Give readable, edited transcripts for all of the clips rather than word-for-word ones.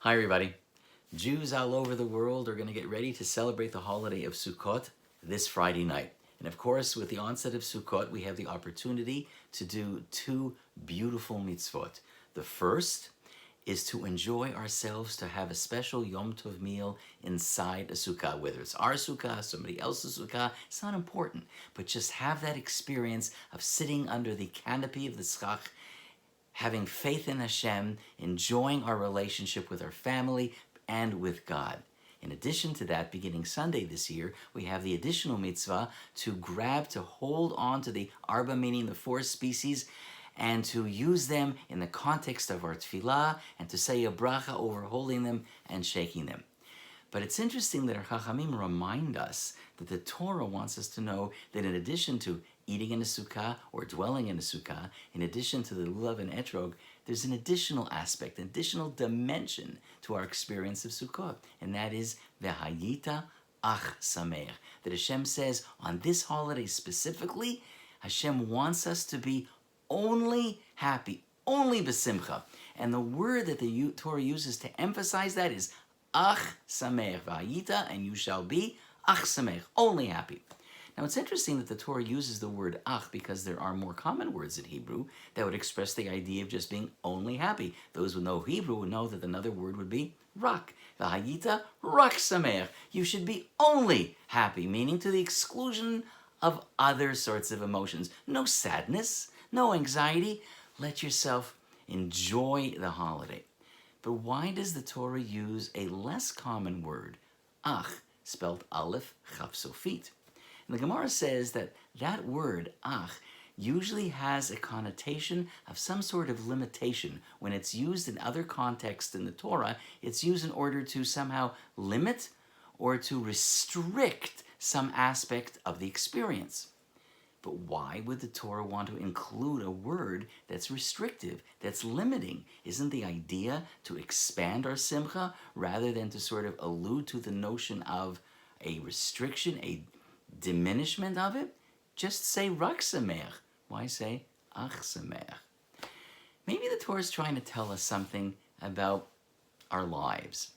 Hi everybody. Jews all over the world are going to get ready to celebrate the holiday of Sukkot this Friday night. And of course, with the onset of Sukkot, we have the opportunity to do two beautiful mitzvot. The first is to enjoy ourselves, to have a special Yom Tov meal inside a sukkah, whether it's our sukkah, somebody else's sukkah, it's not important, but just have that experience of sitting under the canopy of the schach, having faith in Hashem, enjoying our relationship with our family and with God. In addition to that, beginning Sunday this year, we have the additional mitzvah to hold on to the arba, meaning the four species, and to use them in the context of our tefillah, and to say a bracha over holding them and shaking them. But it's interesting that our Chachamim remind us that the Torah wants us to know that in addition to eating in a sukkah or dwelling in a sukkah, in addition to the lulav and etrog, there's an additional aspect, an additional dimension to our experience of Sukkot, and that is v'hayita ach sameach. That Hashem says on this holiday specifically, Hashem wants us to be only happy, only besimcha. And the word that the Torah uses to emphasize that is ach sameach, v'hayita, and you shall be ach sameach, only happy. Now it's interesting that the Torah uses the word ach because there are more common words in Hebrew that would express the idea of just being only happy. Those who know Hebrew would know that another word would be rak. V'hayita rak sameach. You should be only happy, meaning to the exclusion of other sorts of emotions. No sadness, no anxiety. Let yourself enjoy the holiday. But why does the Torah use a less common word, ach, spelled aleph chaf sofit? And the Gemara says that that word, ach, usually has a connotation of some sort of limitation. When it's used in other contexts in the Torah, it's used in order to somehow limit or to restrict some aspect of the experience. But why would the Torah want to include a word that's restrictive, that's limiting? Isn't the idea to expand our simcha rather than to sort of allude to the notion of a restriction, a diminishment of it? Just say rak sameach. Why say ach sameach? Maybe the Torah is trying to tell us something about our lives.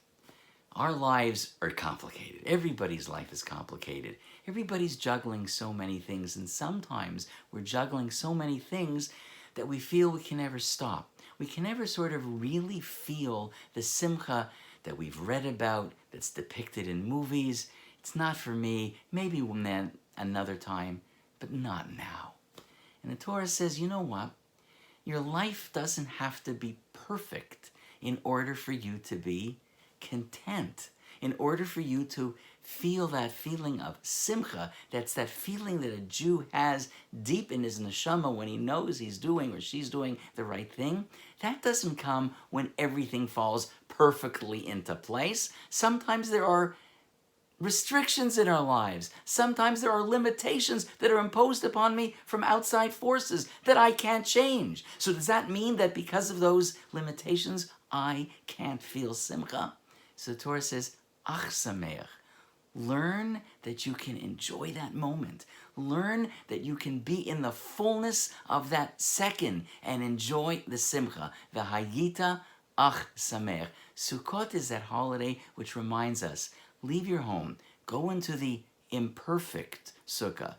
Our lives are complicated. Everybody's life is complicated. Everybody's juggling so many things, and sometimes we're juggling so many things that we feel we can never stop. We can never sort of really feel the simcha that we've read about, that's depicted in movies. It's not for me, maybe then another time, but not now. And the Torah says, you know what? Your life doesn't have to be perfect in order for you to be content, in order for you to feel that feeling of simcha. That's that feeling that a Jew has deep in his neshama when he knows he's doing or she's doing the right thing. That doesn't come when everything falls perfectly into place. Sometimes there are restrictions in our lives. Sometimes there are limitations that are imposed upon me from outside forces that I can't change. So does that mean that because of those limitations, I can't feel simcha? So the Torah says, ach sameach. Learn that you can enjoy that moment. Learn that you can be in the fullness of that second and enjoy the simcha. V'hayita ach sameach. Sukkot is that holiday which reminds us, leave your home, go into the imperfect sukkah.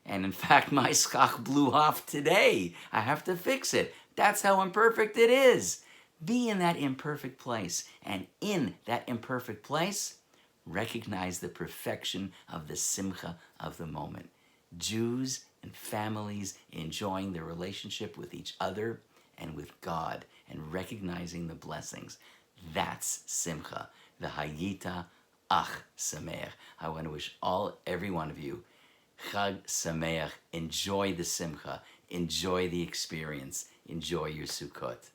And in fact, my schach blew off today. I have to fix it. That's how imperfect it is. Be in that imperfect place, and in that imperfect place, recognize the perfection of the simcha of the moment. Jews and families enjoying their relationship with each other and with God, and recognizing the blessings. That's simcha, the hayita ach sameach. I want to wish every one of you Chag Sameach. Enjoy the simcha, enjoy the experience, enjoy your Sukkot.